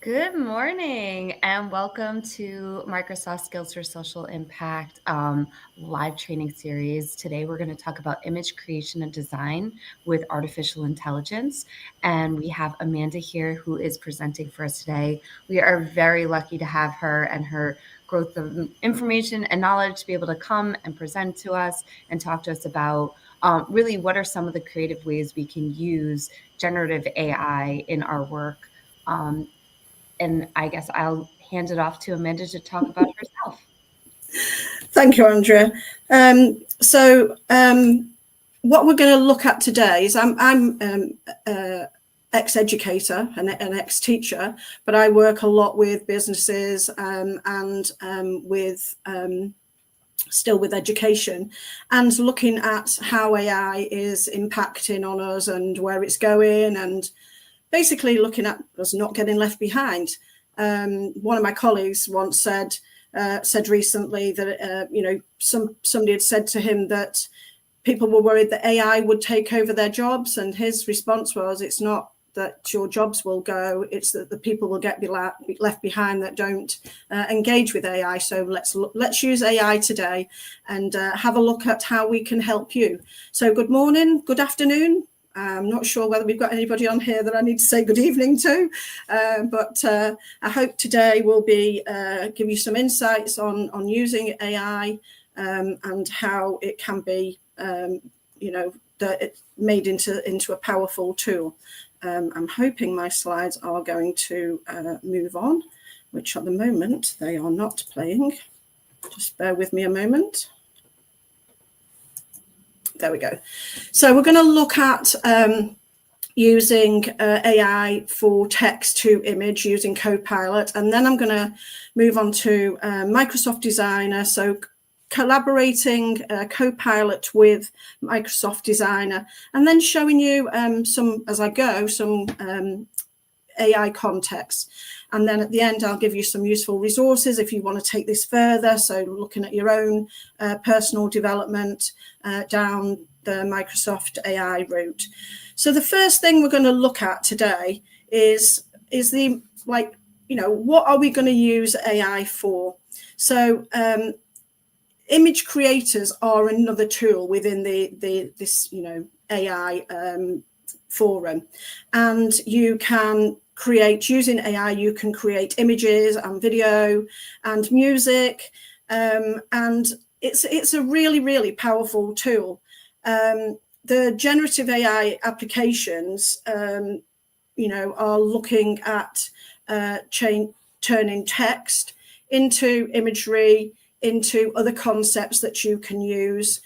Good morning and welcome to Microsoft Skills for Social Impact live training series. Today we're going to talk about image creation and design with artificial intelligence. And we have Amanda here who is presenting for us today. We are very lucky to have her and her growth of information and knowledge to be able to come and present to us and talk to us about really what are some of the creative ways we can use generative AI in our work. And I guess I'll hand it off to Amanda to talk about herself. Thank you, Andrea. What we're going to look at today is I'm ex-educator and an ex-teacher, but I work a lot with businesses and still with education, and looking at how AI is impacting on us and where it's going, and basically looking at us not getting left behind. One of my colleagues once said recently that somebody had said to him that people were worried that AI would take over their jobs, and his response was, "It's not that your jobs will go; it's that the people will get left behind that don't engage with AI." So let's use AI today and have a look at how we can help you. So good morning, good afternoon. I'm not sure whether we've got anybody on here that I need to say good evening to, but I hope today will be give you some insights on using AI and how it can be, that it's made into a powerful tool. I'm hoping my slides are going to move on, which at the moment they are not playing. Just bear with me a moment. There we go. So we're going to look at using AI for text to image using Copilot, and then I'm going to move on to Microsoft Designer. So collaborating Copilot with Microsoft Designer, and then showing you some AI context. And then at the end, I'll give you some useful resources if you want to take this further. So looking at your own personal development down the Microsoft AI route. So the first thing we're going to look at today is what are we going to use AI for? So image creators are another tool within this AI forum, and you can create, using AI, you can create images and video and music, and it's a really, really powerful tool. The generative AI applications, are looking at turning text into imagery, into other concepts that you can use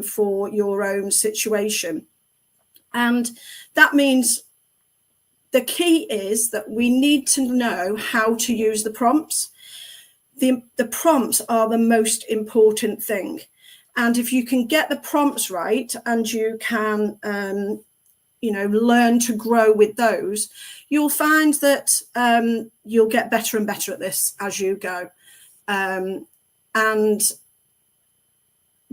for your own situation. And that means the key is that we need to know how to use the prompts. The prompts are the most important thing. And if you can get the prompts right and you can, learn to grow with those, you'll find that you'll get better and better at this as you go. And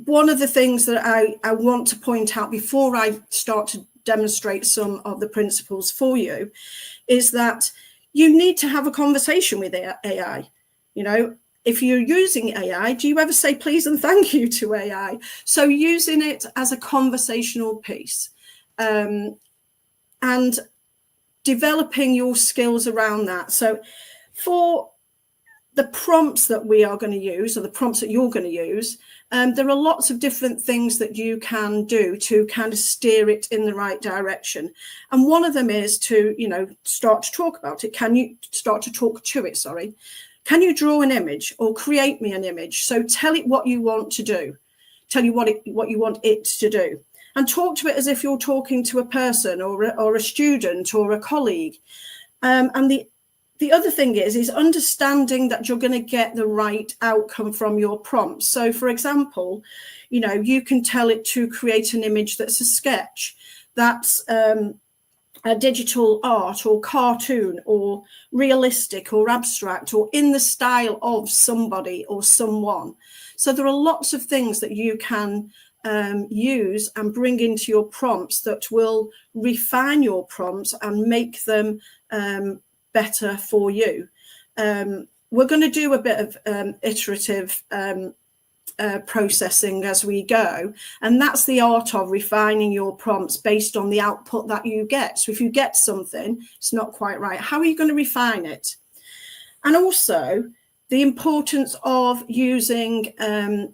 one of the things that I want to point out before I start to demonstrate some of the principles for you is that you need to have a conversation with AI. If you're using AI, do you ever say please and thank you to AI? So using it as a conversational piece, and developing your skills around that. So for the prompts that we are going to use, or the prompts that you're going to use, there are lots of different things that you can do to kind of steer it in the right direction. And one of them is to, start to talk about it. Can you start to talk to it? Sorry. Can you draw an image or create me an image? So tell it what you want to do. Tell you what you want it to do. And talk to it as if you're talking to a person or a student or a colleague. And the other thing is understanding that you're going to get the right outcome from your prompts. So, for example, you can tell it to create an image that's a sketch, that's a digital art or cartoon or realistic or abstract or in the style of somebody or someone. So there are lots of things that you can use and bring into your prompts that will refine your prompts and make them better for you. We're going to do a bit of iterative processing as we go, and that's the art of refining your prompts based on the output that you get. So if you get something it's not quite right, how are you going to refine it? And also the importance of using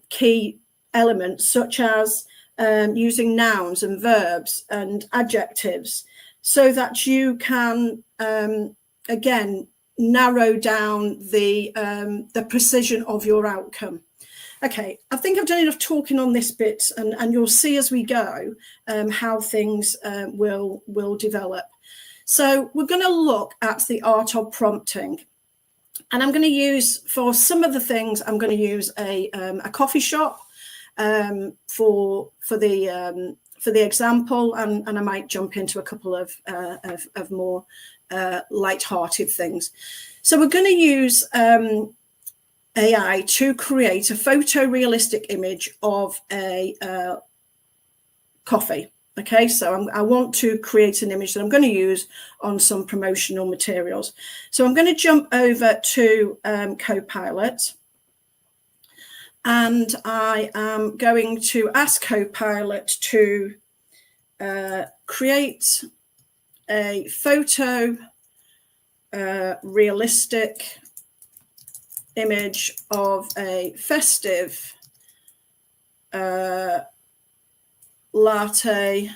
key elements such as using nouns and verbs and adjectives, so that you can again narrow down the precision of your outcome. Okay, I think I've done enough talking on this bit, and you'll see as we go how things will develop. So we're going to look at the art of prompting, and I'm going to use, for some of the things, I'm going to use a coffee shop for the example, and I might jump into a couple of more light-hearted things. So we're going to use AI to create a photorealistic image of a coffee. Okay, so I want to create an image that I'm going to use on some promotional materials. So I'm going to jump over to Copilot, and I am going to ask Copilot to create a photo realistic image of a festive latte,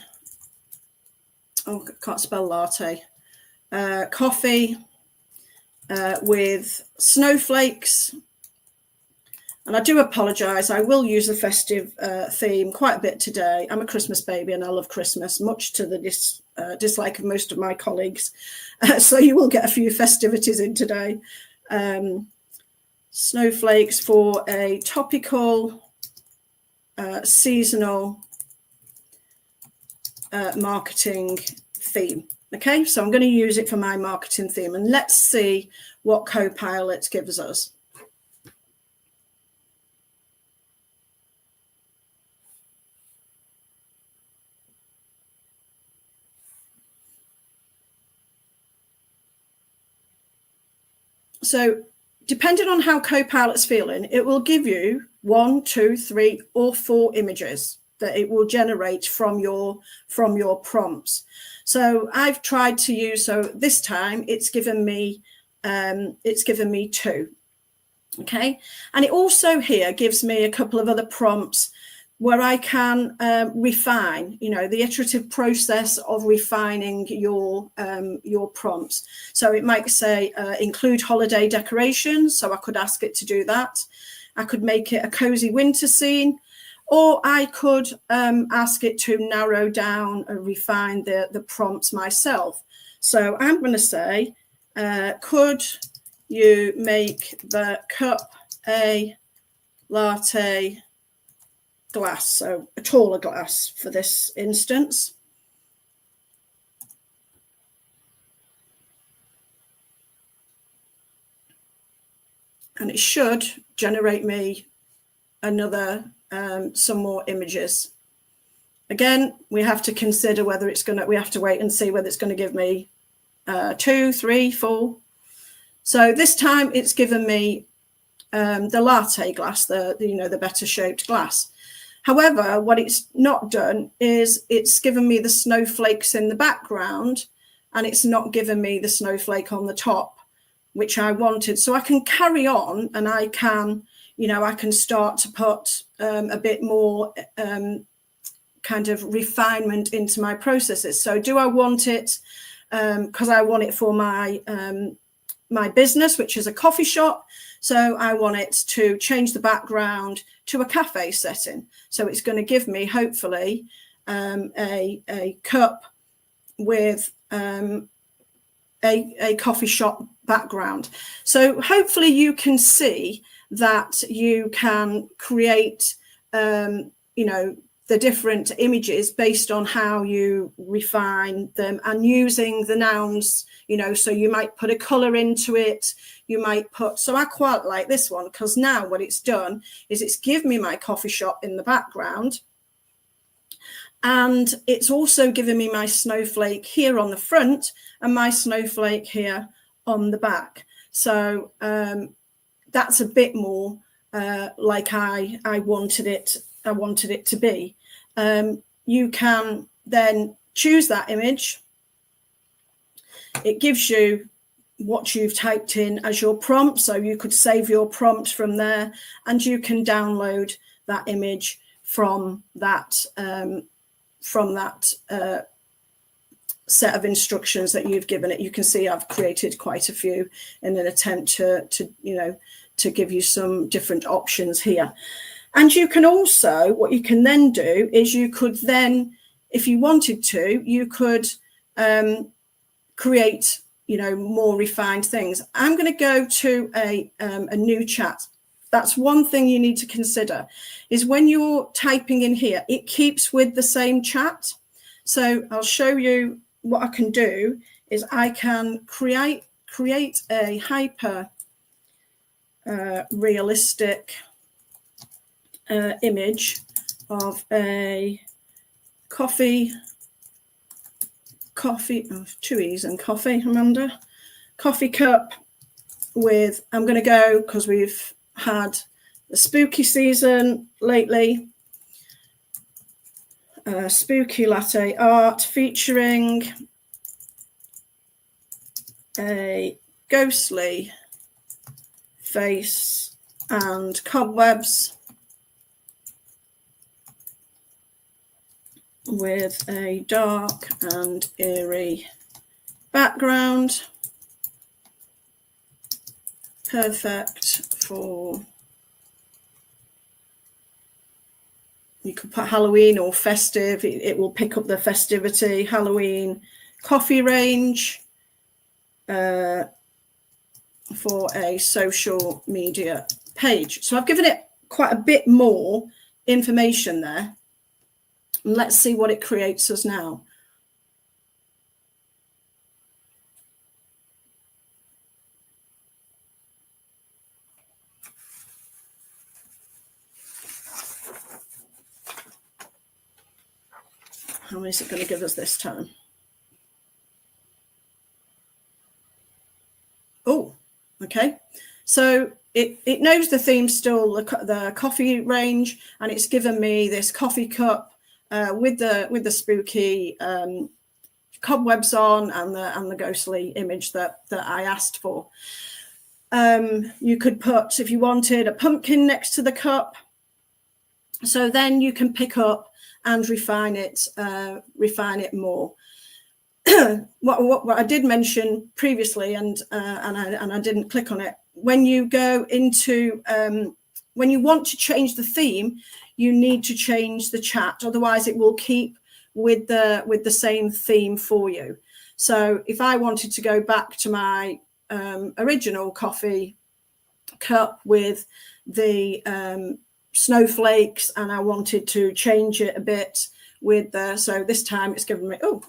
oh, I can't spell latte, coffee with snowflakes. And I do apologise, I will use the festive theme quite a bit today. I'm a Christmas baby and I love Christmas, much to the dislike of most of my colleagues. So you will get a few festivities in today. Snowflakes for a topical, seasonal marketing theme. Okay, so I'm going to use it for my marketing theme, and let's see what Copilot gives us. So depending on how Copilot's feeling, it will give you 1, 2, 3, or 4 images that it will generate from your prompts. So I've tried to use, so this time it's given me 2. Okay, and it also here gives me a couple of other prompts where I can refine, the iterative process of refining your prompts. So it might say include holiday decorations, so I could ask it to do that. I could make it a cozy winter scene, or I could ask it to narrow down and refine the prompts myself. So I'm going to say, could you make the cup a latte glass, so a taller glass for this instance. And it should generate me another some more images. Again, we have to consider whether it's going to, we have to wait and see whether it's going to give me 2, 3, 4. So this time it's given me the latte glass, the better shaped glass. However, what it's not done is it's given me the snowflakes in the background, and it's not given me the snowflake on the top, which I wanted. So I can carry on, and I can, I can start to put a bit more kind of refinement into my processes. So do I want it, because I want it for my my business, which is a coffee shop. So I want it to change the background to a cafe setting. So it's going to give me, hopefully, a cup with a coffee shop background. So hopefully you can see that you can create, the different images based on how you refine them, and using the nouns, so you might put a color into it, you might put, so I quite like this one, because now what it's done is it's given me my coffee shop in the background, and it's also given me my snowflake here on the front and my snowflake here on the back. So that's a bit more like I wanted it to be. You can then choose that image. It gives you what you've typed in as your prompt, so you could save your prompt from there, and you can download that image from that set of instructions that you've given it. You can see I've created quite a few in an attempt to give you some different options here. And you can also, what you can then do is you could then, if you wanted to, you could create, more refined things. I'm going to go to a new chat. That's one thing you need to consider, is when you're typing in here, it keeps with the same chat. So I'll show you what I can do is I can create a hyper realistic image of a coffee, two E's and coffee, Amanda, coffee cup with, I'm going to go, because we've had the spooky season lately, spooky latte art featuring a ghostly face and cobwebs with a dark and eerie background. Perfect for, you could put Halloween or festive, it will pick up the festivity. Halloween coffee range for a social media page. So I've given it quite a bit more information there. And let's see what it creates us now. How many is it going to give us this time? Oh, okay. So it knows the theme still, the coffee range, and it's given me this coffee cup with the spooky cobwebs on and the ghostly image that I asked for. You could put, if you wanted, a pumpkin next to the cup. So then you can pick up and refine it more. What I did mention previously, and I didn't click on it. When you go into when you want to change the theme, you need to change the chat. Otherwise, it will keep with the same theme for you. So if I wanted to go back to my original coffee cup with the snowflakes, and I wanted to change it a bit with the, so this time it's given me, oh,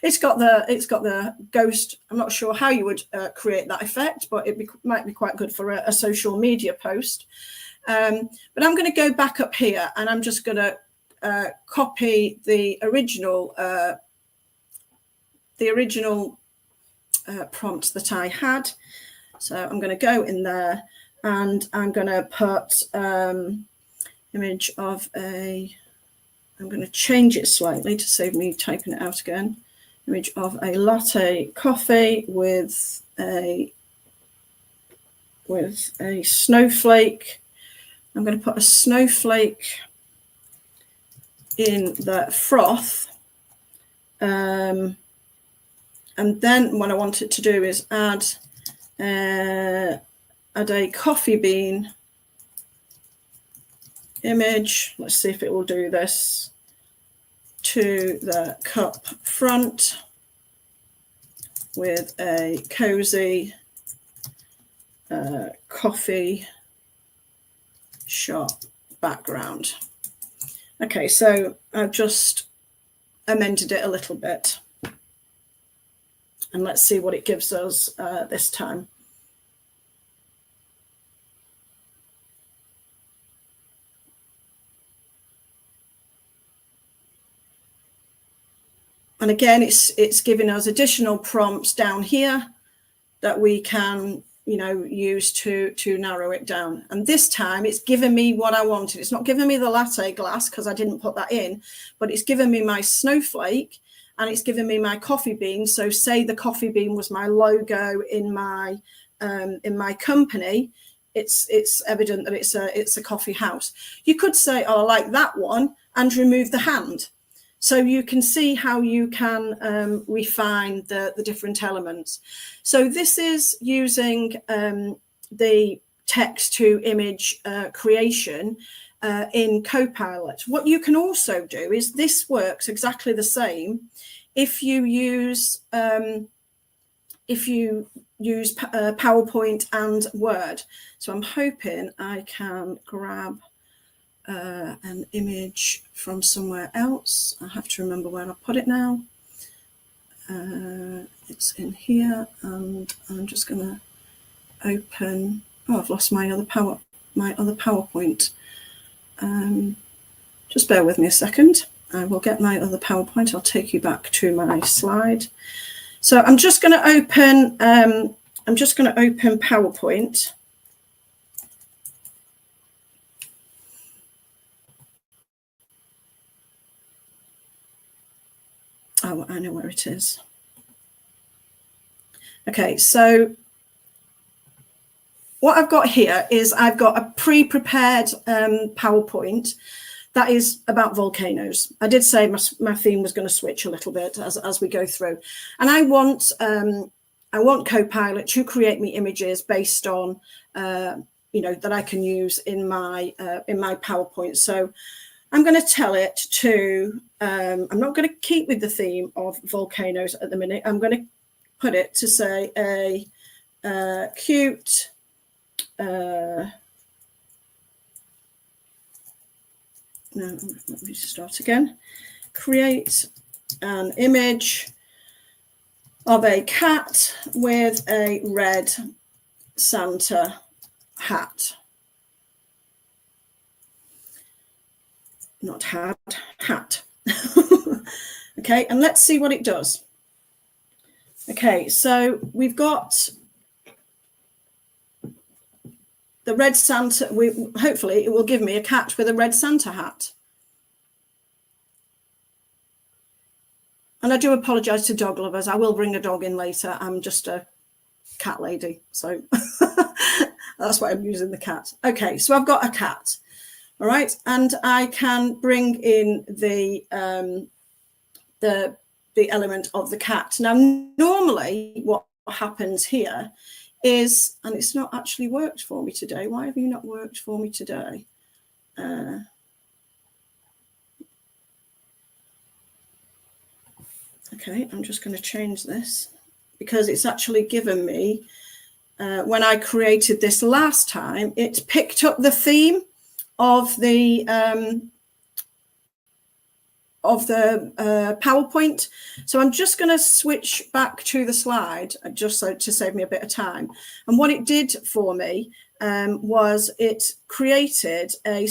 it's got the ghost. I'm not sure how you would create that effect, but might be quite good for a social media post. But I'm going to go back up here, and I'm just going to copy the original prompt that I had. So I'm going to go in there, and I'm going to put image of a, I'm going to change it slightly to save me typing it out again. Image of a latte coffee with a snowflake. I'm going to put a snowflake in the froth. And then what I want it to do is add a coffee bean image. Let's see if it will do this, to the cup front with a cozy coffee shop background. Okay, so I've just amended it a little bit, and let's see what it gives us this time. And again, it's giving us additional prompts down here that we can, you know, use to narrow it down. And this time it's given me what I wanted. It's not given me the latte glass because I didn't put that in, but it's given me my snowflake and it's given me my coffee bean. So say the coffee bean was my logo in my company, it's evident that it's a coffee house. You could say, oh, I like that one, and remove the hand. So you can see how you can refine the different elements. So this is using the text to image creation in Copilot. What you can also do is, this works exactly the same if you use PowerPoint and Word. So I'm hoping I can grab an image from somewhere else. I have to remember where I put it now. It's in here, and I'm just going to open. Oh, I've lost my other PowerPoint. Just bear with me a second. I will get my other PowerPoint. I'll take you back to my slide. So I'm just going to open. PowerPoint. Oh, I know where it is. Okay, so what I've got here is I've got a pre-prepared PowerPoint that is about volcanoes. I did say my theme was going to switch a little bit as we go through, and I want Copilot to create me images based on that I can use in my PowerPoint. So I'm going to tell it to. I'm not going to keep with the theme of volcanoes at the minute. I'm going to put it to say a cute. No, let me start again. Create an image of a cat with a red Santa hat. Not hat, hat. Okay, and let's see what it does. Okay, so we've got the red Santa. Hopefully it will give me a cat with a red Santa hat. And I do apologize to dog lovers. I will bring a dog in later. I'm just a cat lady, so that's why I'm using the cat. Okay, so I've got a cat. All right, and I can bring in the element of the cat. Now, normally what happens here is, and it's not actually worked for me today. Why have you not worked for me today? Okay, I'm just going to change this because it's actually given me, when I created this last time, it picked up the theme of the PowerPoint. So I'm just going to switch back to the slide just so to save me a bit of time. And what it did for me was it created a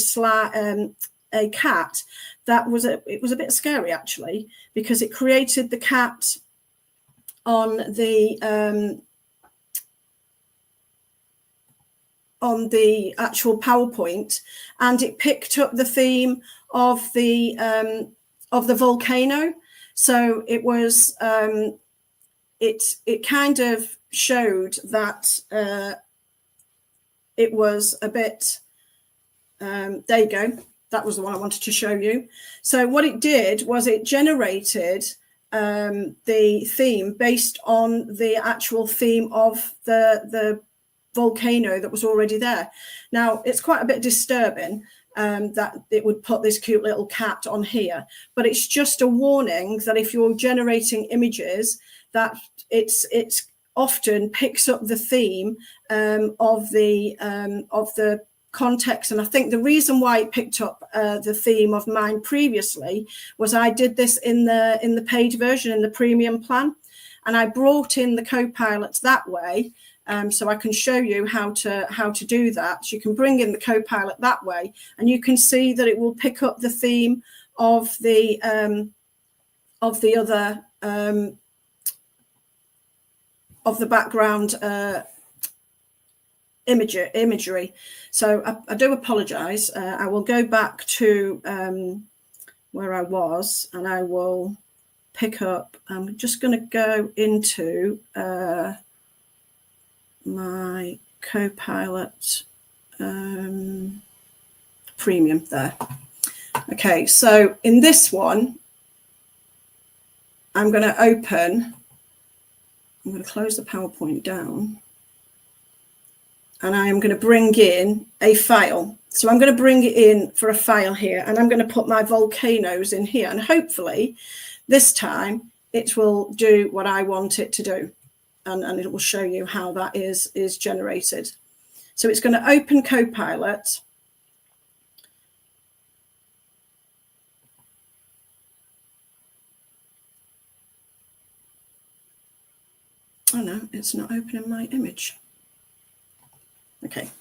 cat that was it was a bit scary actually, because it created the cat on the actual PowerPoint, and it picked up the theme of the volcano. So it was it kind of showed that it was a bit there you go. That was the one I wanted to show you. So what it did was it generated the theme based on the actual theme of the volcano that was already there. Now, it's quite a bit disturbing that it would put this cute little cat on here, but it's just a warning that if you're generating images, that it's often picks up the theme of the context. And I think the reason why it picked up the theme of mine previously was I did this in the paid version, in the premium plan, and I brought in the Copilot that way. So I can show you how to do that. So you can bring in the Copilot that way, and you can see that it will pick up the theme of the other the background imagery. So I do apologize. I will go back to where I was, and I will pick up. I'm just going to go into my Copilot Premium there. Okay, so in this one, I'm going to open, I'm going to close the PowerPoint down, and I am going to bring in a file. So I'm going to bring it in for a file here, and I'm going to put my volcanoes in here, and hopefully this time it will do what I want it to do, and it will show you how that is generated. So it's going to open Copilot. Oh no, it's not opening my image. Okay,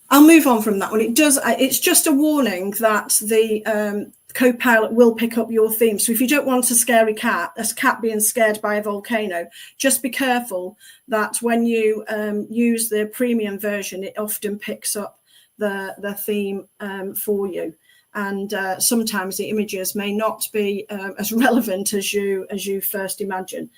I'll move on from that one. It's just a warning that the Copilot will pick up your theme. So if you don't want a scary cat, a cat being scared by a volcano, just be careful that when you use the premium version, it often picks up the theme for you. And sometimes the images may not be as relevant as you first imagine.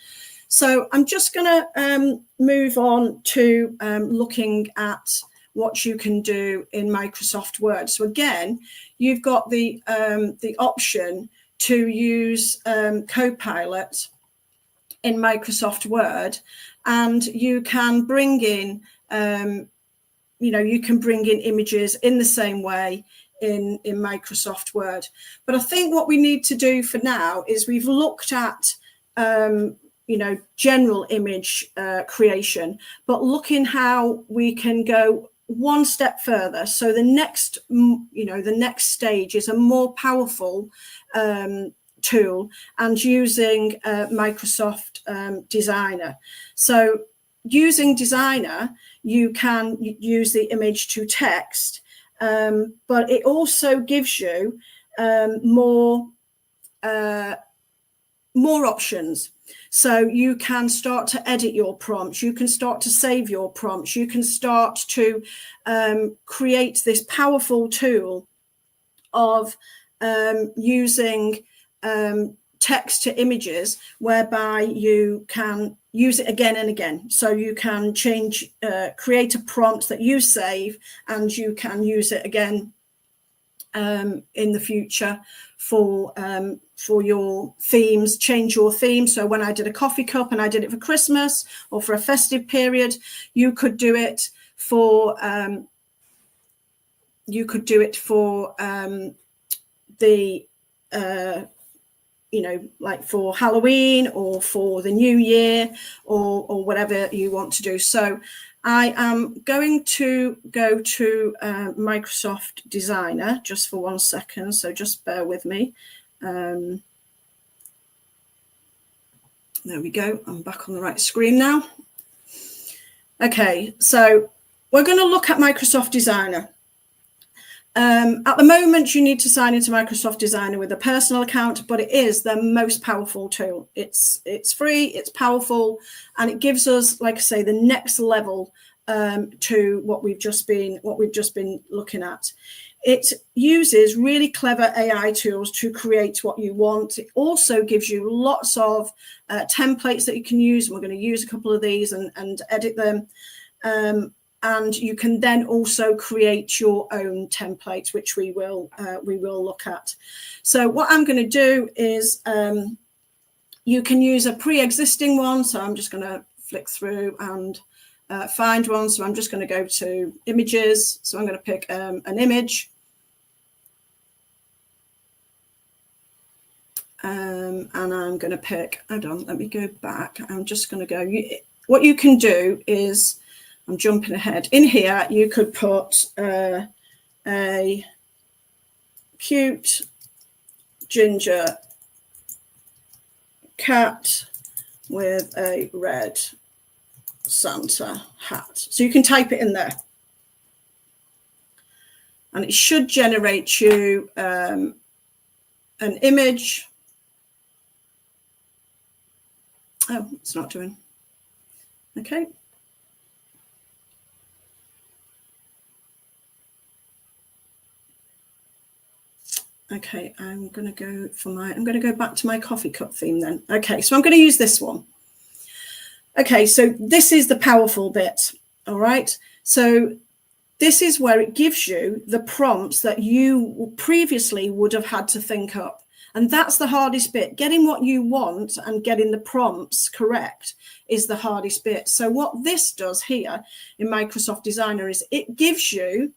So I'm just going to move on to looking at what you can do in Microsoft Word. So again, you've got the option to use Copilot in Microsoft Word, and you can bring in, you can bring in images in the same way in Microsoft Word. But I think what we need to do for now is we've looked at general image creation, but looking how we can go one step further. So the next stage is a more powerful tool, and using Microsoft Designer. So using Designer, you can use the image to text, but it also gives you more options. So you can start to edit your prompts, you can start to save your prompts, you can start to create this powerful tool of using text to images, whereby you can use it again and again. So you can create a prompt that you save, and you can use it again in the future for your themes, change your theme. So when I did a coffee cup and I did it for Christmas or for a festive period, you could do it for like for Halloween or for the new year, or whatever you want to do. So I am going to go to Microsoft Designer just for 1 second. So just bear with me. There we go. I'm back on the right screen now. Okay, so we're going to look at Microsoft Designer. At the moment, you need to sign into Microsoft Designer with a personal account, but it is the most powerful tool. It's free, it's powerful, and it gives us, like I say, the next level to what we've just been looking at. It uses really clever AI tools to create what you want. It also gives you lots of templates that you can use. We're going to use a couple of these and edit them. And you can then also create your own templates, which we will look at. So what I'm going to do is you can use a pre-existing one. So I'm just going to flick through and find one. So I'm just going to go to images. So I'm going to pick an image. And I'm going to pick, hold on, let me go back. I'm just going to go, what you can do is, I'm jumping ahead. In here, you could put a cute ginger cat with a red Santa hat. So you can type it in there. And it should generate you an image. Oh, it's not doing. Okay. Okay, I'm going to go back to my coffee cup theme then. Okay, so I'm going to use this one. Okay, so this is the powerful bit. All right. So this is where it gives you the prompts that you previously would have had to think up. And that's the hardest bit. Getting what you want and getting the prompts correct is the hardest bit. So what this does here in Microsoft Designer is it gives you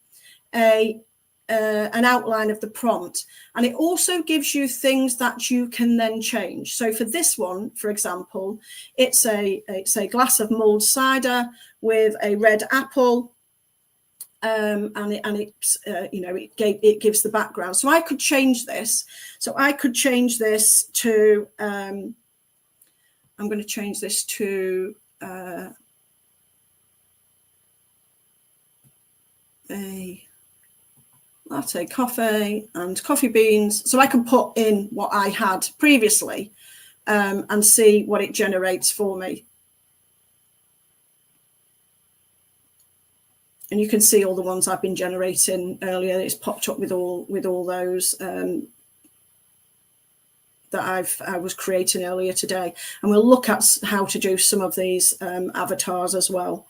an outline of the prompt, and it also gives you things that you can then change. So for this one, for example, it's a glass of mulled cider with a red apple, and it's it gives the background. So I could change this. So I could change this to I'm going to change this to a latte coffee and coffee beans. So I can put in what I had previously and see what it generates for me. And you can see all the ones I've been generating earlier. It's popped up with all those that I was creating earlier today. And we'll look at how to do some of these avatars as well.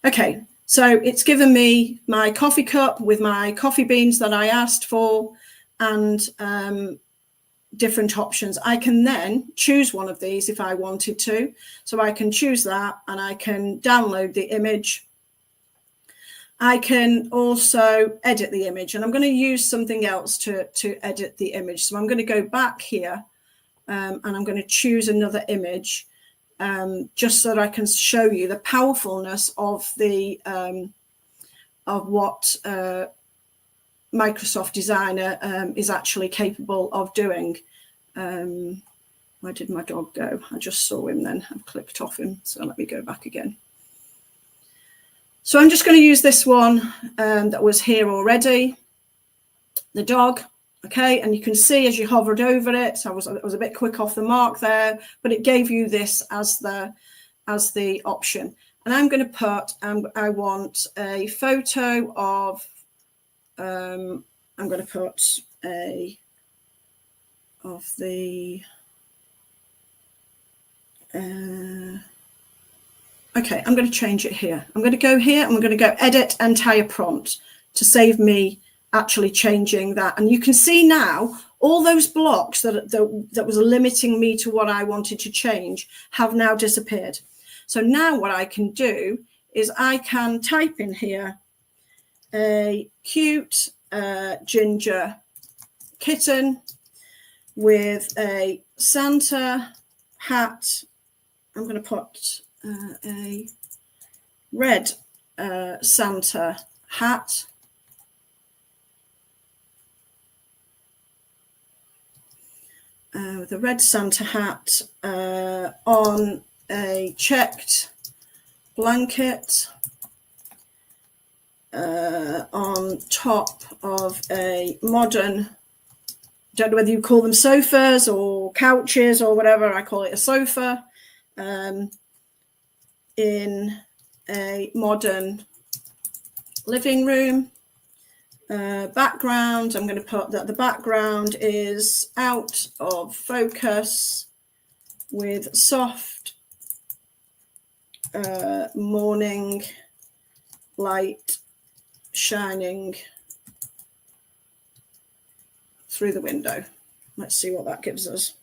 Okay. So it's given me my coffee cup with my coffee beans that I asked for and different options. I can then choose one of these if I wanted to. So I can choose that and I can download the image. I can also edit the image, and I'm going to use something else to edit the image. So I'm going to go back here and I'm going to choose another image. Just so that I can show you the powerfulness of the of what Microsoft Designer is actually capable of doing. Where did my dog go? I just saw him then. I've clicked off him. So let me go back again. So I'm just going to use this one that was here already. The dog. Okay, and you can see as you hovered over it, I was a bit quick off the mark there, but it gave you this as the option. And I'm going to put, I want a photo of, I'm going to put of the, okay, I'm going to change it here. I'm going to go here, and we're going to go edit entire prompt to save me actually changing that. And you can see now all those blocks that was limiting me to what I wanted to change have now disappeared. So now what I can do is I can type in here a cute ginger kitten with a Santa hat. I'm going to put a red Santa hat. With a red Santa hat on a checked blanket on top of a modern, don't know whether you call them sofas or couches or whatever, I call it a sofa, in a modern living room. Background, I'm going to put that the background is out of focus with soft morning light shining through the window. Let's see what that gives us.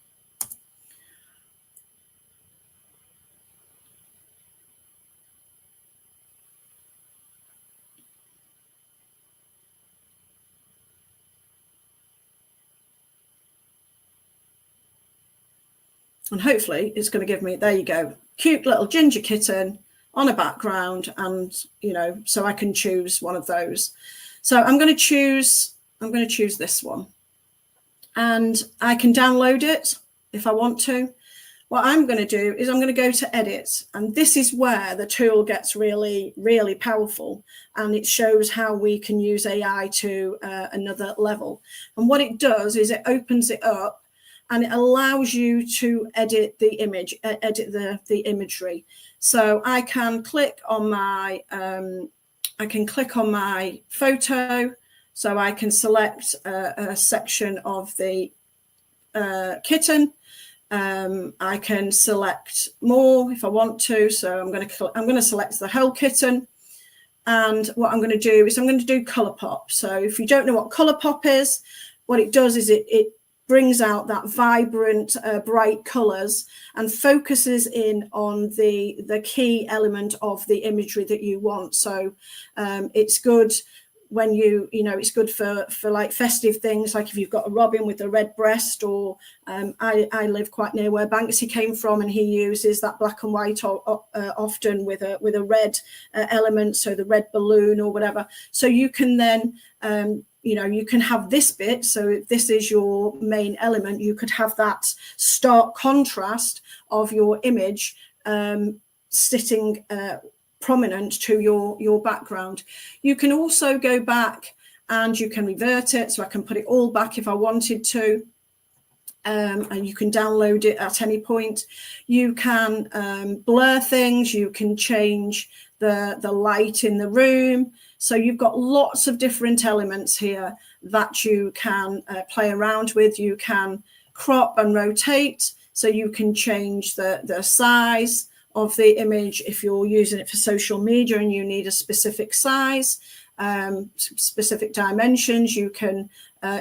And hopefully it's going to give me, there you go, cute little ginger kitten on a background, and so I can choose one of those. So I'm going to choose this one, and I can download it if I want to. What I'm going to do is I'm going to go to edit, and this is where the tool gets really, really powerful, and it shows how we can use AI to another level. And what it does is it opens it up, and it allows you to edit the image, edit the imagery. So I can click on my photo, so I can select a section of the kitten. I can select more if I want to. So I'm going to select the whole kitten. And what I'm going to do is I'm going to do color pop. So if you don't know what color pop is, what it does is it brings out that vibrant, bright colors and focuses in on the key element of the imagery that you want. So it's good when it's good for like festive things, like if you've got a robin with a red breast, or I live quite near where Banksy came from, and he uses that black and white often with a red element, so the red balloon or whatever. So you can then you can have this bit. So if this is your main element, you could have that stark contrast of your image sitting prominent to your background. You can also go back and you can revert it, so I can put it all back if I wanted to, and you can download it at any point. You can blur things, you can change the light in the room. So you've got lots of different elements here that you can play around with. You can crop and rotate, so you can change the size of the image if you're using it for social media and you need a specific size, specific dimensions. You can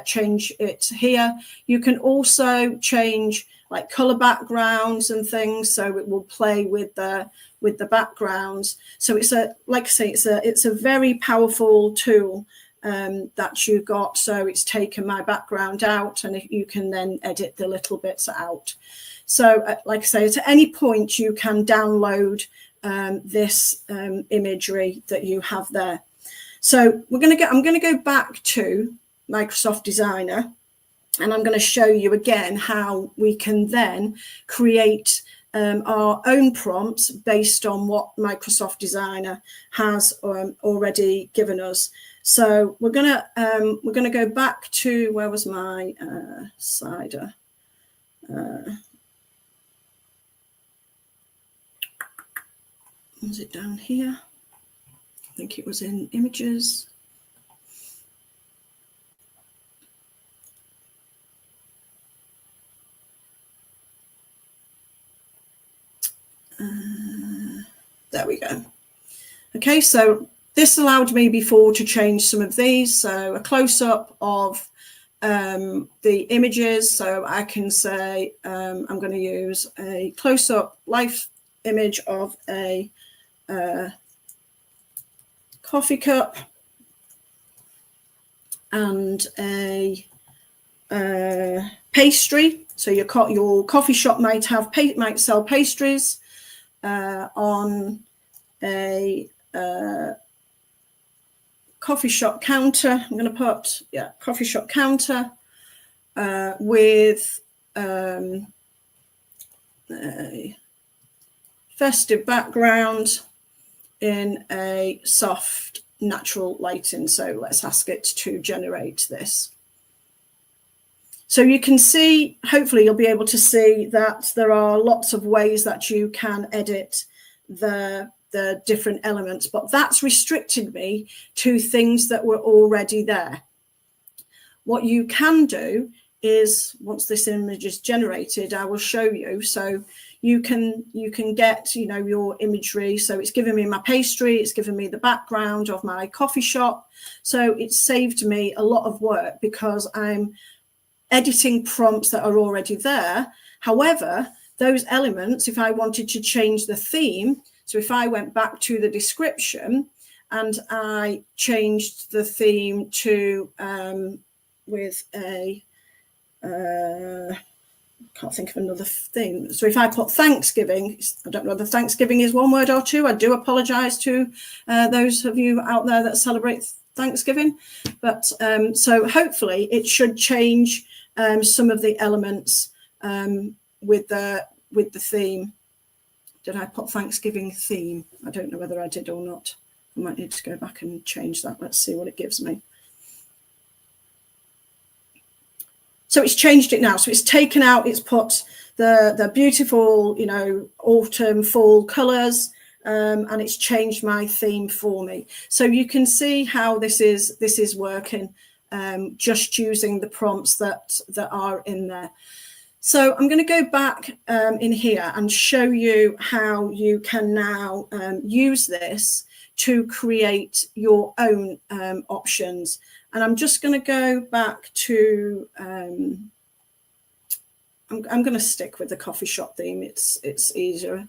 change it here. You can also change like color backgrounds and things, so it will play with the backgrounds. So it's it's a very powerful tool that you got. So it's taken my background out, and you can then edit the little bits out. So like I say, at any point you can download this imagery that you have there. So I'm going to go back to Microsoft Designer, and I'm going to show you again how we can then create our own prompts based on what Microsoft Designer has already given us. So we're going to go back to, where was my slider? Was it down here? I think it was in images. There we go. Okay, so this allowed me before to change some of these. So a close-up of the images. So I can say I'm going to use a close-up live image of a coffee cup and a pastry. So your coffee shop might sell pastries on a coffee shop counter. I'm going to put coffee shop counter with a festive background in a soft natural lighting. So let's ask it to generate this. So you can see, hopefully you'll be able to see that there are lots of ways that you can edit the different elements, but that's restricted me to things that were already there. What you can do is, once this image is generated, I will show you. So you can get your imagery. So it's given me my pastry, it's given me the background of my coffee shop. So it's saved me a lot of work because I'm editing prompts that are already there. However, those elements, if I wanted to change the theme, so if I went back to the description and I changed the theme to with a can't think of another theme. So if I put Thanksgiving, I don't know whether Thanksgiving is one word or two. I do apologize to those of you out there that celebrate Thanksgiving. But so hopefully it should change some of the elements with the theme. Did I put Thanksgiving theme? I don't know whether I did or not. I might need to go back and change that. Let's see what it gives me. So it's changed it now. So it's taken out, it's put the beautiful, you know, autumn, fall colours, and it's changed my theme for me. So you can see how this is working, just using the prompts that are in there. So I'm going to go back in here and show you how you can now use this to create your own options. And I'm just going to go back to, I'm going to stick with the coffee shop theme. It's easier.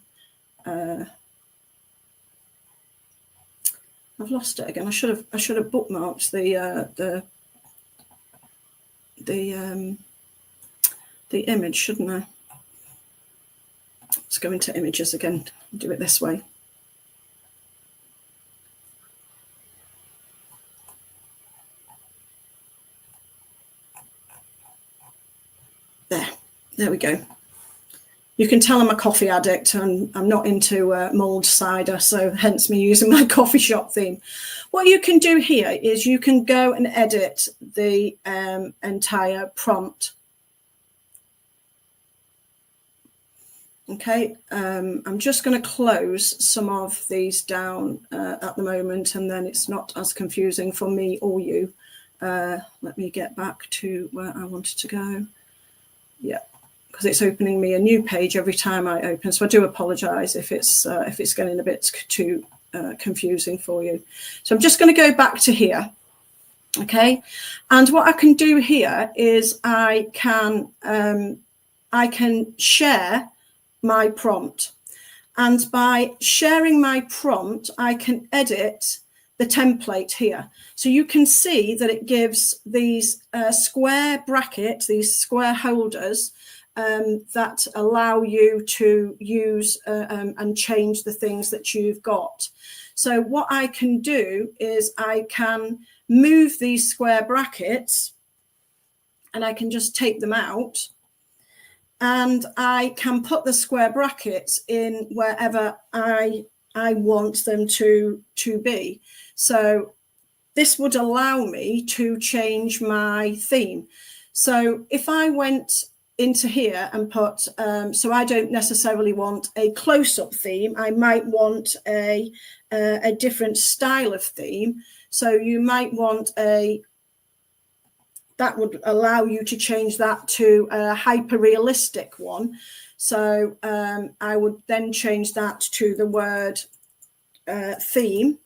I've lost it again. I should have bookmarked the image, shouldn't I? Let's go into images again. Do it this way. There we go. You can tell I'm a coffee addict and I'm not into mulled cider, so hence me using my coffee shop theme. What you can do here is you can go and edit the entire prompt. Okay, I'm just going to close some of these down at the moment, and then it's not as confusing for me or you. Let me get back to where I wanted to go. Yeah, because it's opening me a new page every time I open. So I do apologise if it's getting a bit too confusing for you. So I'm just going to go back to here. Okay, and what I can do here is I can share my prompt, and by sharing my prompt I can edit the template here. So you can see that it gives these square brackets, these square holders that allow you to use and change the things that you've got. So what I can do is I can move these square brackets and I can just take them out, and I can put the square brackets in wherever I want them to be. So this would allow me to change my theme. So if I went into here and put, so I don't necessarily want a close-up theme, I might want a different style of theme. So you might want that would allow you to change that to a hyper-realistic one. So I would then change that to the word theme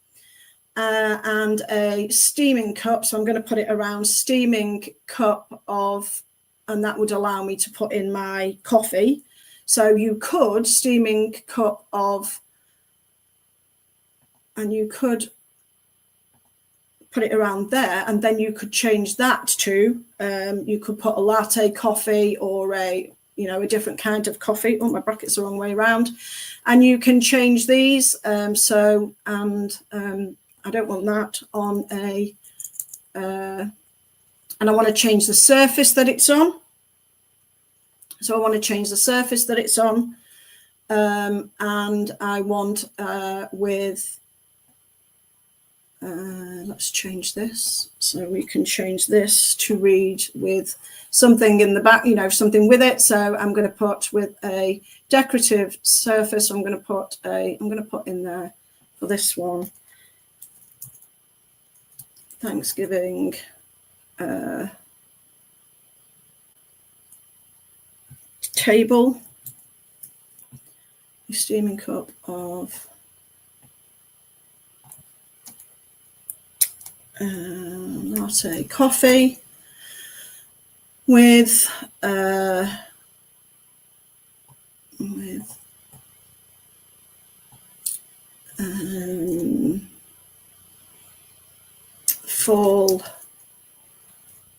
and a steaming cup. So I'm going to put it around steaming cup of, and that would allow me to put in my coffee. So you could steaming cup of, and you could put it around there, and then you could change that to you could put a latte coffee or a different kind of coffee. Oh, my bracket's the wrong way around. And you can change these. I don't want that on a and I want to change the surface that it's on. So I want to change the surface that it's on, and I want with let's change this. So we can change this to read with something in the back, something with it. So I'm going to put with a decorative surface. I'm going to put in there for this one, Thanksgiving table, a steaming cup of latte coffee with fall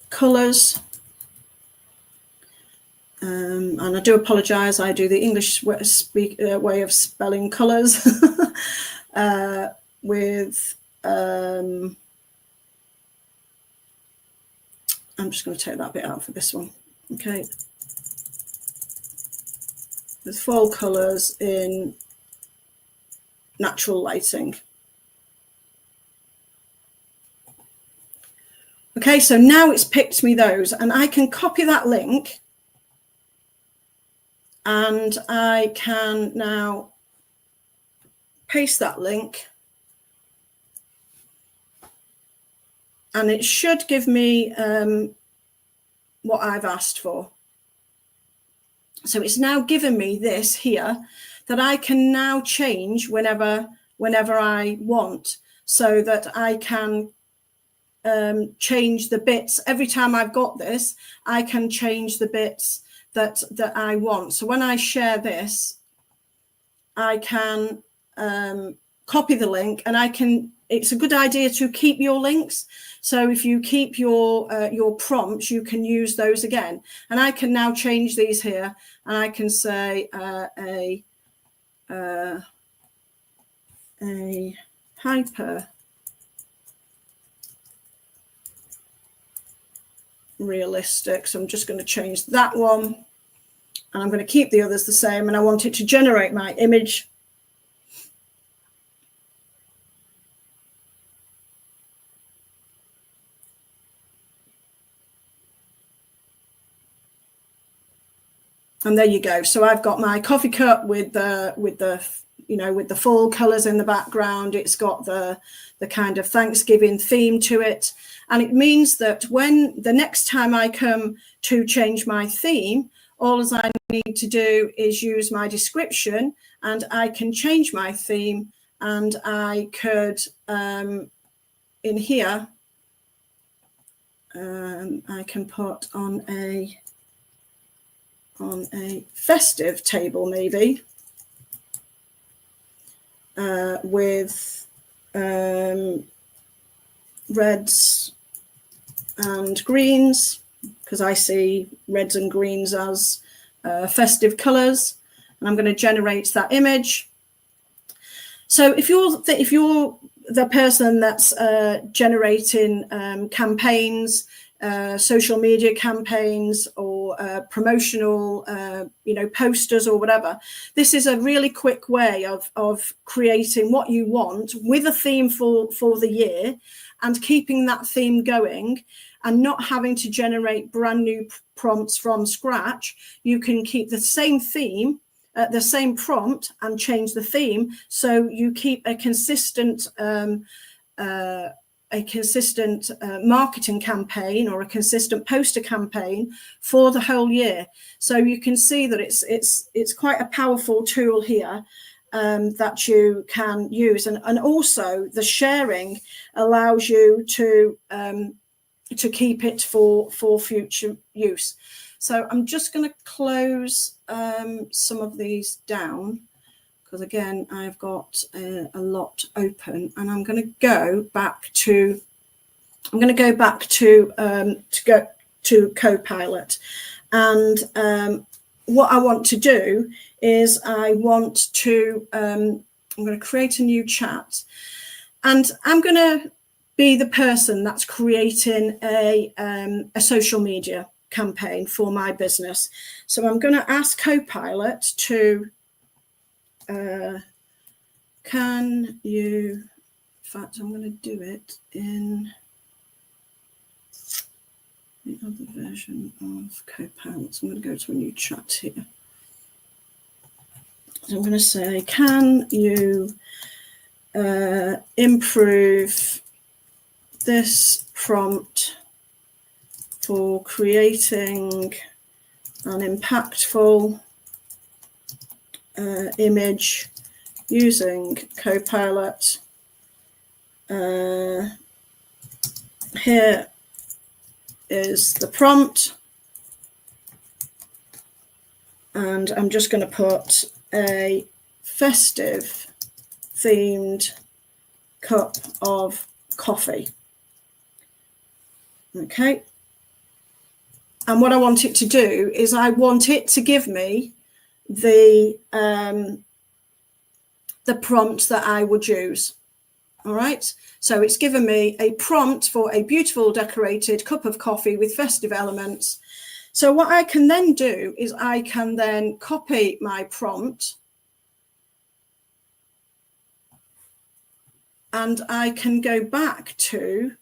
colours. And I do apologise, I do the English way of spelling colours with I'm just going to take that bit out for this one. Okay, with fall colours in natural lighting. Okay, so now it's picked me those, and I can copy that link, and I can now paste that link, and it should give me what I've asked for. So it's now given me this here that I can now change whenever I want, so that I can change the bits. Every time I've got this, I can change the bits that I want. So when I share this, I can copy the link, and it's a good idea to keep your links. So if you keep your prompts, you can use those again. And I can now change these here, and I can say a hyper realistic. So I'm just going to change that one, and I'm going to keep the others the same, and I want it to generate my image. And there you go. So I've got my coffee cup with the fall colors in the background. It's got the kind of Thanksgiving theme to it. And it means that when the next time I come to change my theme, all I need to do is use my description, and I can change my theme. And I could, in here, I can put on a festive table, maybe, with reds and greens, because I see reds and greens as festive colors, and I'm going to generate that image. So if you're the person that's generating campaigns, social media campaigns, or promotional posters or whatever, this is a really quick way of creating what you want with a theme for the year, and keeping that theme going, and not having to generate brand new prompts from scratch. You can keep the same theme, the same prompt, and change the theme, so you keep a consistent marketing campaign, or a consistent poster campaign for the whole year. So you can see that it's quite a powerful tool here that you can use, and also the sharing allows you to keep it for future use. So I'm just going to close some of these down, because again I've got a lot open, and I'm going to go back to Copilot. And what I want to do is I'm going to create a new chat, and I'm going to be the person that's creating a social media campaign for my business. So I'm going to ask Copilot to can you, in fact, I'm going to do it in the other version of Copilot. So I'm going to go to a new chat here. So I'm going to say, can you improve this prompt for creating an impactful image using Copilot? Here is the prompt, and I'm just going to put a festive themed cup of coffee. Okay. And what I want it to do is I want it to give me the prompt that I would use. All right. So it's given me a prompt for a beautiful decorated cup of coffee with festive elements. So what I can then do is I can then copy my prompt, and I can go back to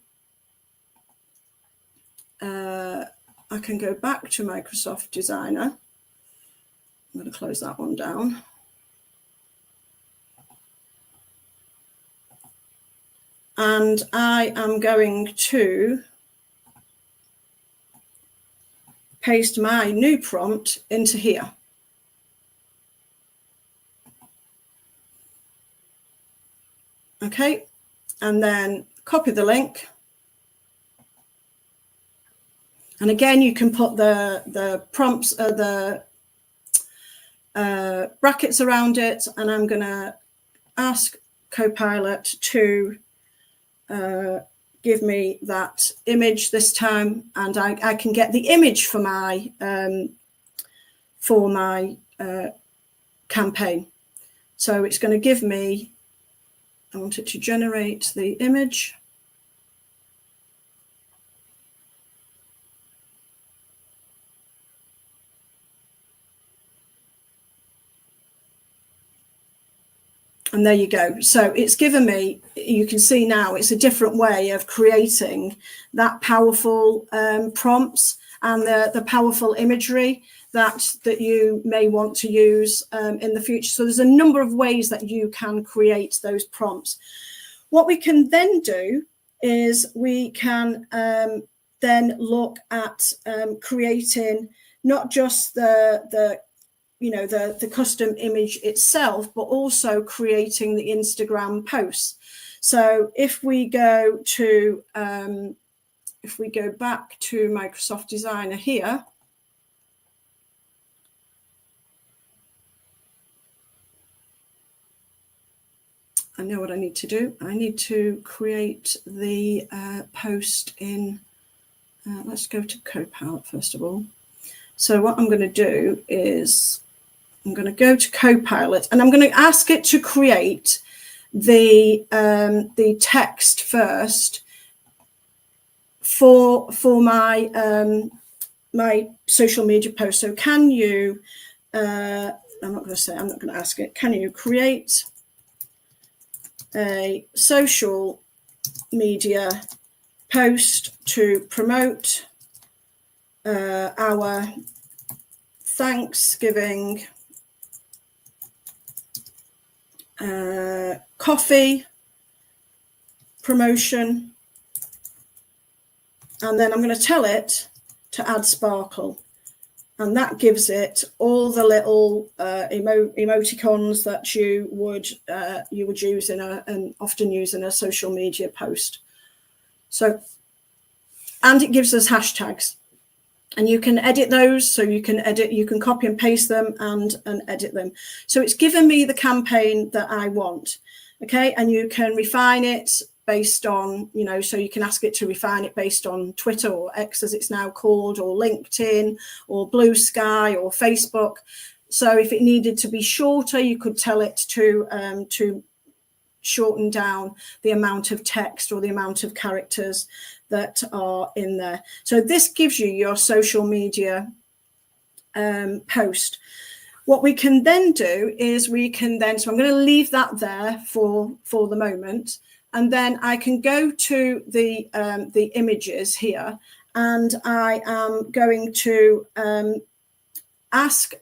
I can go back to Microsoft Designer. I'm going to close that one down. And I am going to paste my new prompt into here. Okay, and then copy the link. And again, you can put the prompts, the brackets around it, and I'm going to ask Copilot to give me that image this time, and I can get the image for my campaign. So it's going to give me, I want it to generate the image. And there you go. So it's given me, you can see now, it's a different way of creating that powerful prompts and the powerful imagery that you may want to use in the future. So there's a number of ways that you can create those prompts. What we can then do is we can then look at creating not just the custom image itself, but also creating the Instagram posts. So if we go back to Microsoft Designer here, I know what I need to do. I need to create the post in, let's go to Copilot first of all. So what I'm going to do is I'm going to go to Copilot and I'm going to ask it to create the text first for my my social media post. So can you, I'm not going to ask it, can you create a social media post to promote our Thanksgiving coffee promotion, and then I'm going to tell it to add sparkle, and that gives it all the little emoticons that you would use and often use in a social media post. So, and it gives us hashtags. And you can edit those, so you can copy and paste them and edit them. So it's given me the campaign that I want, okay? And you can refine it based on, so you can ask it to refine it based on Twitter or X as it's now called, or LinkedIn, or Blue Sky, or Facebook. So if it needed to be shorter, you could tell it to shorten down the amount of text or the amount of characters that are in there. So this gives you your social media post. What we can then do is so I'm going to leave that there for the moment, and then I can go to the images here, and I am going to ask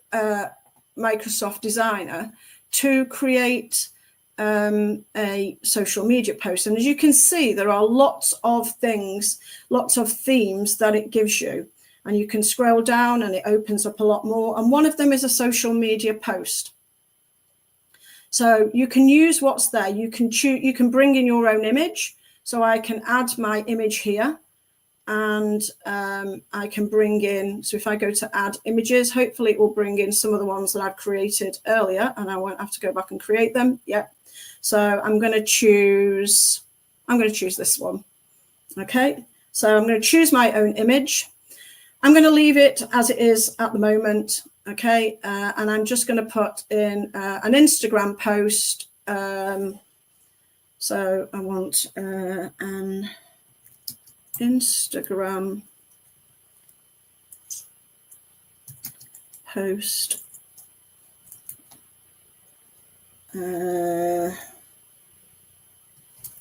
Microsoft Designer to create a social media post. And as you can see, there are lots of things, lots of themes that it gives you, and you can scroll down and it opens up a lot more, and one of them is a social media post. So you can use what's there. You can bring in your own image, so I can add my image here, and I can bring in, so if I go to add images, hopefully it will bring in some of the ones that I've created earlier, and I won't have to go back and create them. Yep. So I'm going to choose this one. Okay, so I'm going to choose my own image. I'm going to leave it as it is at the moment. Okay, and I'm just going to put in an Instagram post. So I want an Instagram post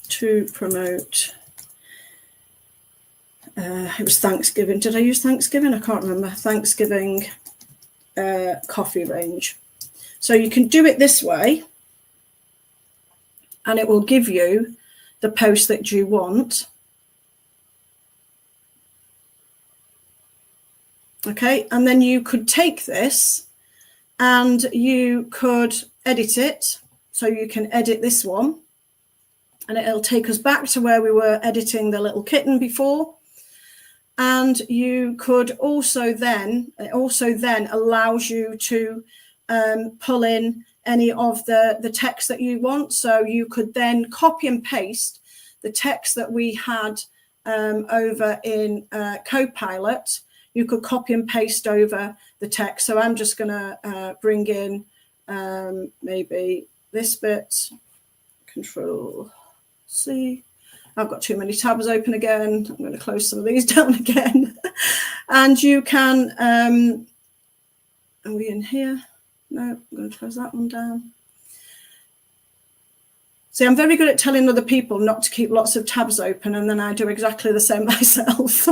to promote it was Thanksgiving. Did I use Thanksgiving? I can't remember. Thanksgiving coffee range. So you can do it this way, and it will give you the post that you want. Okay, and then you could take this and you could edit it. So you can edit this one, and it'll take us back to where we were editing the little kitten before. And you could also then, it also then allows you to pull in any of the text that you want. So you could then copy and paste the text that we had over in Copilot. You could copy and paste over the text. So I'm just going to bring in maybe this bit, Control C. I've got too many tabs open again. I'm going to close some of these down again. And you can, are we in here? No, I'm going to close that one down. See, I'm very good at telling other people not to keep lots of tabs open, and then I do exactly the same myself.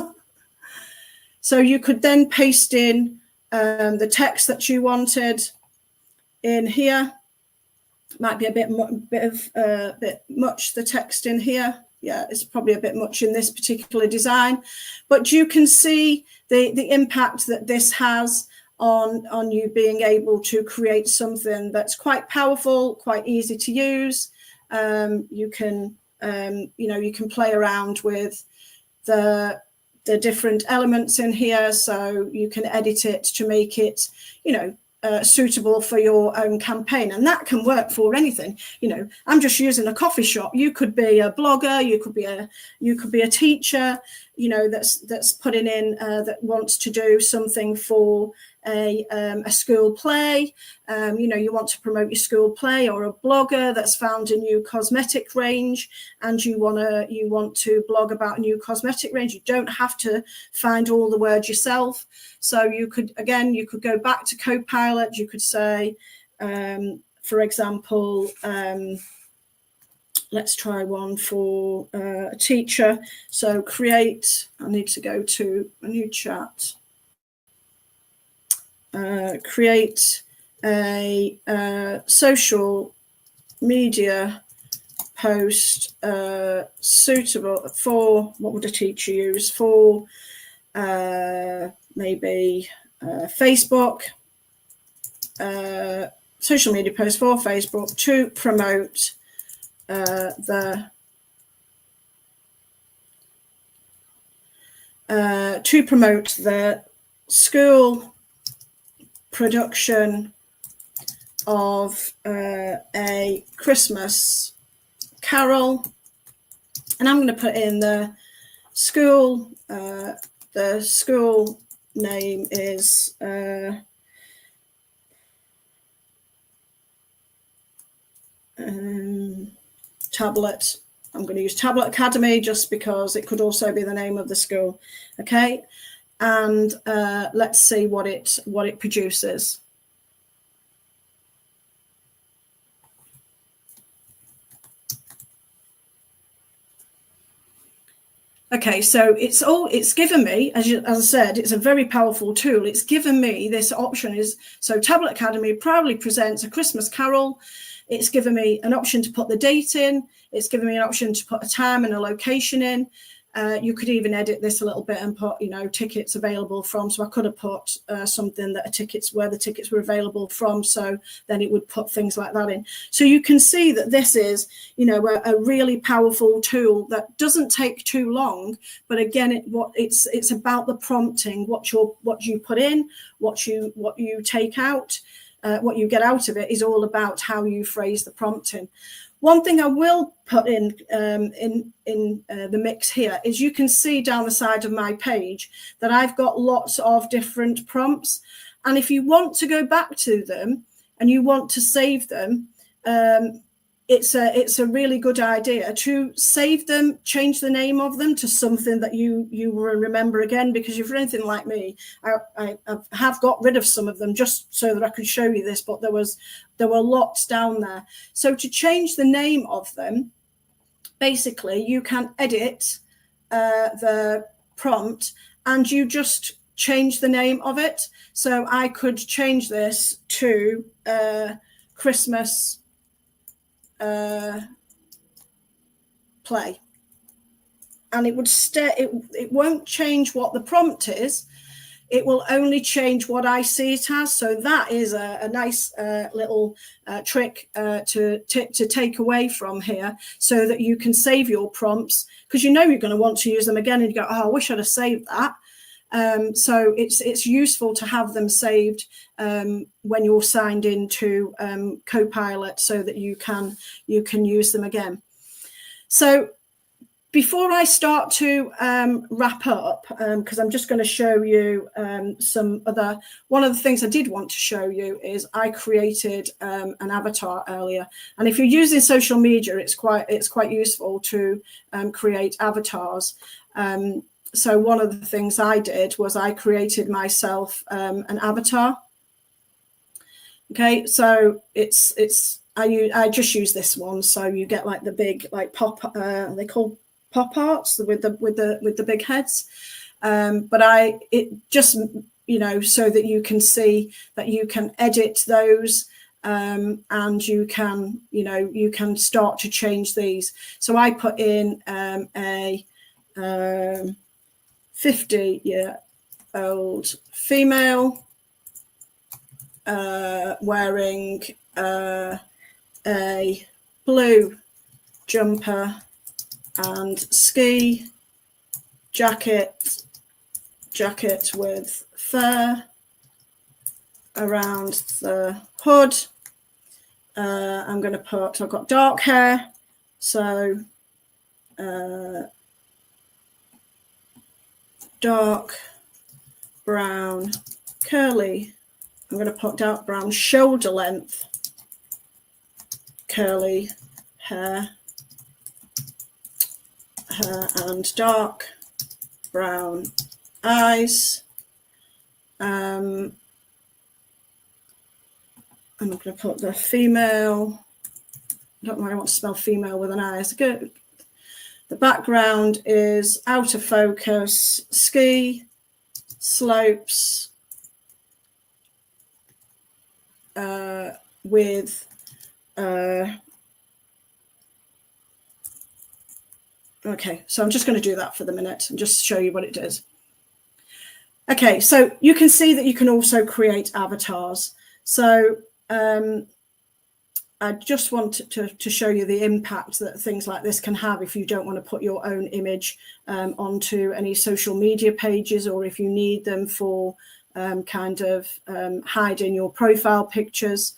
So you could then paste in the text that you wanted in here. Might be a bit much, the text in here. Yeah, it's probably a bit much in this particular design, but you can see the impact that this has on you being able to create something that's quite powerful, quite easy to use. You can you can play around with the different elements in here, so you can edit it to make it suitable for your own campaign, and that can work for anything. I'm just using a coffee shop. You could be a blogger, you could be a teacher, that's putting in that wants to do something for a school play. You want to promote your school play, or a blogger that's found a new cosmetic range and you want to blog about a new cosmetic range. You don't have to find all the words yourself. So you could go back to Copilot. You could say, for example, let's try one for a teacher. So I need to go to a new chat. Create a social media post suitable for, what would a teacher use for, maybe Facebook, social media post for Facebook to promote the school production of a Christmas carol, and I'm going to put in the school. The school name is Tablet. I'm going to use Tablet Academy just because it could also be the name of the school. Okay, and let's see what it produces. Okay, so it's given me, as I said, it's a very powerful tool. It's given me this option so Tablet Academy proudly presents A Christmas Carol. It's given me an option to put the date in. It's given me an option to put a time and a location in. You could even edit this a little bit and put, tickets available from. So I could have put something that where the tickets were available from. So then it would put things like that in. So you can see that this is, a really powerful tool that doesn't take too long. But again, it's about the prompting, what you put in, what you take out, what you get out of it is all about how you phrase the prompting. One thing I will put in the mix here is you can see down the side of my page that I've got lots of different prompts. And if you want to go back to them and you want to save them, it's a really good idea to save them, change the name of them to something that you will remember again, because if you're anything like me, I have got rid of some of them just so that I could show you this, but there were lots down there. So to change the name of them, basically you can edit the prompt and you just change the name of it. So I could change this to Christmas play, and it would it won't change what the prompt is. It will only change what I see it as. So that is a nice little trick to take away from here, so that you can save your prompts, because you know you're going to want to use them again, and you go, oh, I wish I'd have saved that. So it's useful to have them saved when you're signed into Copilot, so that you can use them again. So before I start to wrap up, because I'm just going to show you one of the things I did want to show you is I created an avatar earlier. And if you're using social media, it's quite useful to create avatars. So one of the things I did was I created myself an avatar. Okay, so I just use this one. So you get like the big pop. They call pop arts with the big heads, but it just, you know, so that you can see that you can edit those, and you can start to change these. So I put in a 50-year-old female wearing a blue jumper and ski jacket with fur around the hood. I'm going to put, I've got dark hair, so dark brown curly. I'm going to put dark brown shoulder length curly hair. And dark brown eyes. I'm going to put the female. I don't know why I want to spell female with an I. It's good. The background is out of focus, ski slopes with okay, so I'm just going to do that for the minute and just show you what it does. Okay, so you can see that you can also create avatars. So I just want to show you the impact that things like this can have if you don't want to put your own image onto any social media pages, or if you need them for hiding your profile pictures.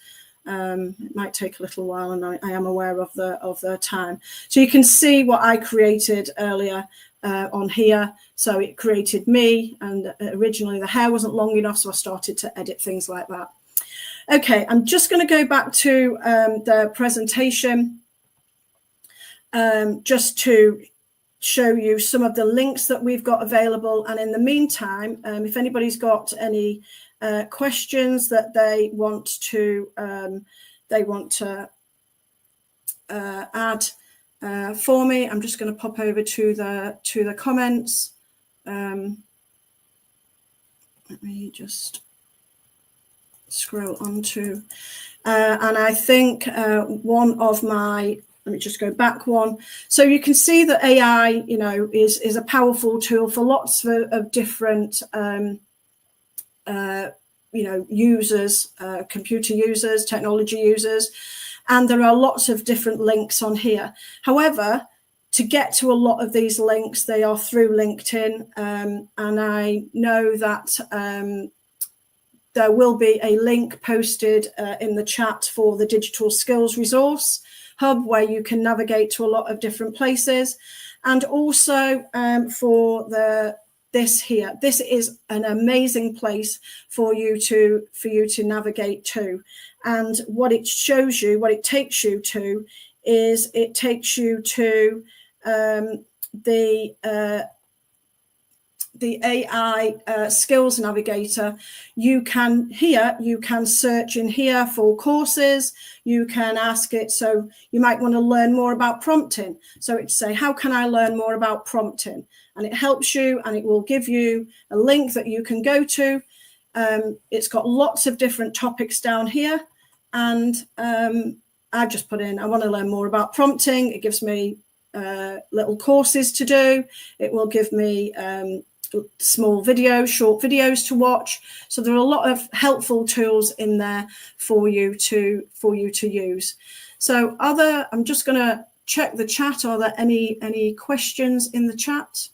It might take a little while, and I am aware of the time. So you can see what I created earlier on here. So it created me, and originally the hair wasn't long enough, so I started to edit things like that. Okay, I'm just going to go back to the presentation just to show you some of the links that we've got available. And in the meantime, if anybody's got any questions that they want to add for me, I'm just going to pop over to the comments. Let me just scroll on to, and I think one of my, let me just go back one. So you can see that AI, you know, is a powerful tool for lots of different you know, users, computer users, technology users, and there are lots of different links on here. However, to get to a lot of these links, they are through LinkedIn, and I know that there will be a link posted in the chat for the Digital Skills Resource Hub, where you can navigate to a lot of different places, and also for this here. This is an amazing place for you to navigate to. And what it shows you, what it takes you to, is it takes you to the the AI skills navigator, you can search in here for courses. You can ask it, so you might want to learn more about prompting. So it's say, how can I learn more about prompting? And it helps you, and it will give you a link that you can go to. It's got lots of different topics down here. And I've just put in, I want to learn more about prompting. It gives me little courses to do. It will give me small videos, short videos to watch. So there are a lot of helpful tools in there for you to use. So I'm just going to check the chat. Are there any questions in the chat?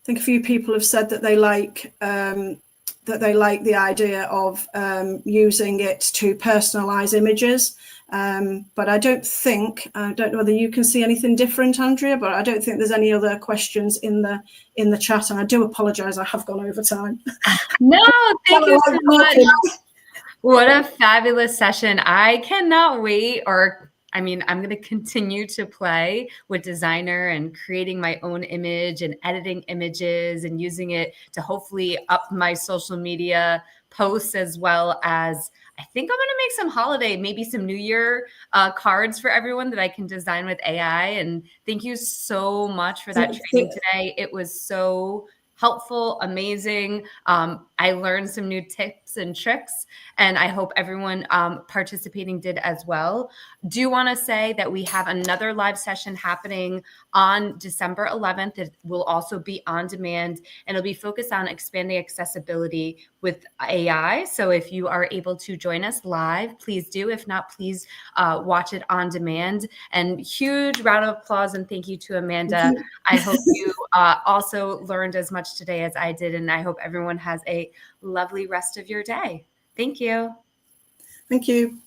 I think a few people have said that they like the idea of using it to personalize images. But I don't know whether you can see anything different, Andrea, but I don't think there's any other questions in the chat. And I do apologize, I have gone over time. No, thank you so much. What a fabulous session. I cannot wait, I'm going to continue to play with Designer and creating my own image and editing images and using it to hopefully up my social media posts, as well as I think I'm going to make some holiday, maybe some New Year cards for everyone that I can design with AI. And thank you so much for that training today. It was so helpful, amazing. I learned some new tips and tricks, and I hope everyone participating did as well. Do want to say that we have another live session happening on December 11th. It will also be on demand, and it'll be focused on expanding accessibility with AI. So if you are able to join us live, please do. If not, please watch it on demand. And huge round of applause and thank you to Amanda. I hope you also learned as much today as I did, and I hope everyone has a lovely rest of your day. Thank you. Thank you.